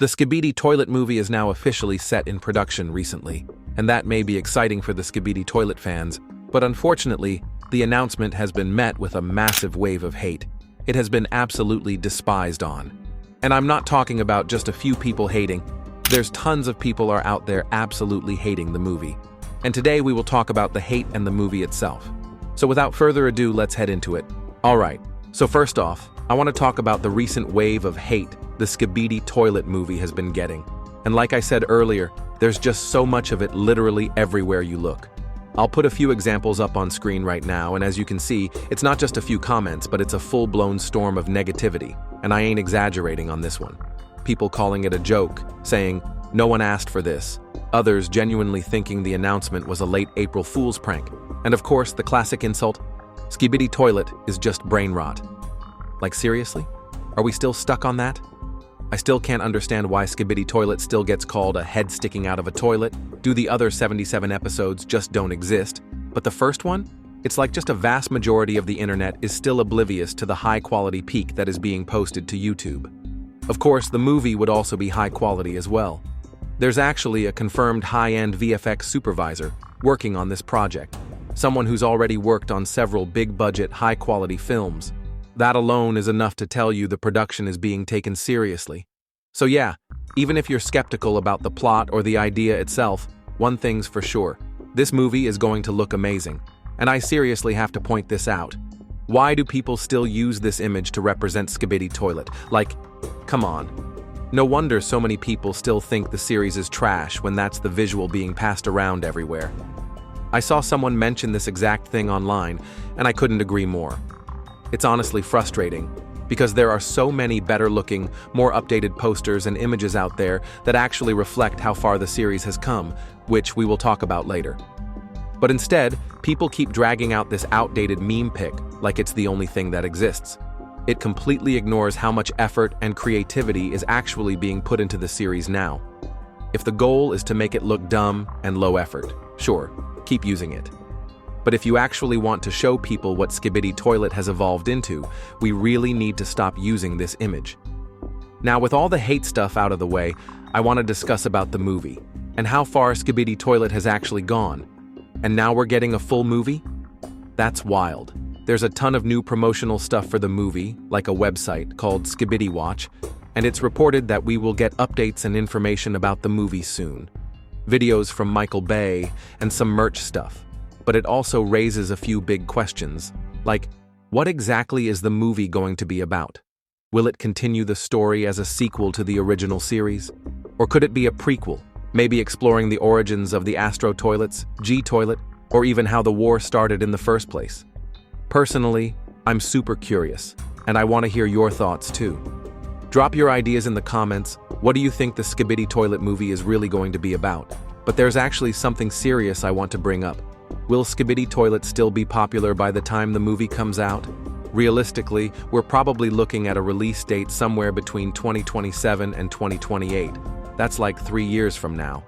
The Skibidi toilet movie is now officially set in production recently, and that may be exciting for the Skibidi toilet fans, but unfortunately, the announcement has been met with a massive wave of hate. It has been absolutely despised on. And I'm not talking about just a few people hating. There's tons of people are out there absolutely hating the movie. And today we will talk about the hate and the movie itself. So without further ado, let's head into it. Alright, so first off, I want to talk about the recent wave of hate the Skibidi toilet movie has been getting. And like I said earlier, there's just so much of it literally everywhere you look. I'll put a few examples up on screen right now, and as you can see, it's not just a few comments, but it's a full-blown storm of negativity, and I ain't exaggerating on this one. People calling it a joke, saying, "No one asked for this." Others genuinely thinking the announcement was a late April Fool's prank. And of course, the classic insult, "Skibidi toilet is just brain rot." Like seriously? Are we still stuck on that? I still can't understand why Skibidi toilet still gets called a head sticking out of a toilet. Do the other 77 episodes just don't exist? But the first one? It's like just a vast majority of the internet is still oblivious to the high-quality peak that is being posted to YouTube. Of course, the movie would also be high quality as well. There's actually a confirmed high-end VFX supervisor working on this project, someone who's already worked on several big-budget, high-quality films. That alone is enough to tell you the production is being taken seriously. So yeah, even if you're skeptical about the plot or the idea itself, one thing's for sure, this movie is going to look amazing. And I seriously have to point this out. Why do people still use this image to represent Skibidi toilet? Like, come on. No wonder so many people still think the series is trash when that's the visual being passed around everywhere. I saw someone mention this exact thing online, and I couldn't agree more. It's honestly frustrating, because there are so many better-looking, more updated posters and images out there that actually reflect how far the series has come, which we will talk about later. But instead, people keep dragging out this outdated meme pic like it's the only thing that exists. It completely ignores how much effort and creativity is actually being put into the series now. If the goal is to make it look dumb and low effort, sure, keep using it. But if you actually want to show people what Skibidi toilet has evolved into, we really need to stop using this image. Now, with all the hate stuff out of the way, I want to discuss about the movie, and how far Skibidi toilet has actually gone. And now we're getting a full movie? That's wild. There's a ton of new promotional stuff for the movie, like a website called Skibidi Watch, and it's reported that we will get updates and information about the movie soon. Videos from Michael Bay, and some merch stuff. But it also raises a few big questions, like, what exactly is the movie going to be about? Will it continue the story as a sequel to the original series? Or could it be a prequel, maybe exploring the origins of the Astro toilets, G toilet, or even how the war started in the first place? Personally, I'm super curious, and I want to hear your thoughts too. Drop your ideas in the comments. What do you think the Skibidi toilet movie is really going to be about? But there's actually something serious I want to bring up. Will Skibidi toilet still be popular by the time the movie comes out? Realistically, we're probably looking at a release date somewhere between 2027 and 2028. That's like 3 years from now.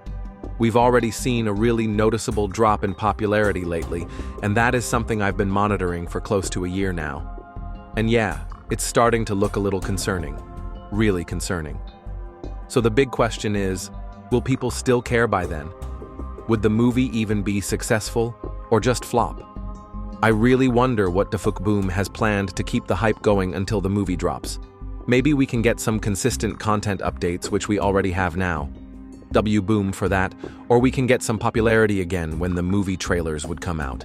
We've already seen a really noticeable drop in popularity lately, and that is something I've been monitoring for close to a year now. And yeah, it's starting to look a little concerning. Really concerning. So the big question is, will people still care by then? Would the movie even be successful, or just flop? I really wonder what DaFuqBoom has planned to keep the hype going until the movie drops. Maybe we can get some consistent content updates, which we already have now. DaFuqBoom for that, or we can get some popularity again when the movie trailers would come out.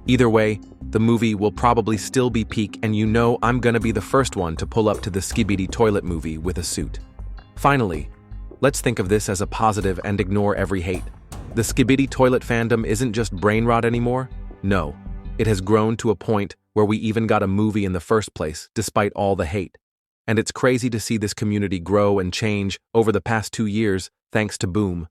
Either way, the movie will probably still be peak, and you know I'm gonna be the first one to pull up to the Skibidi toilet movie with a suit. Finally, let's think of this as a positive and ignore every hate. The Skibidi toilet fandom isn't just brain rot anymore. No, it has grown to a point where we even got a movie in the first place, despite all the hate. And it's crazy to see this community grow and change over the past 2 years, thanks to Boom.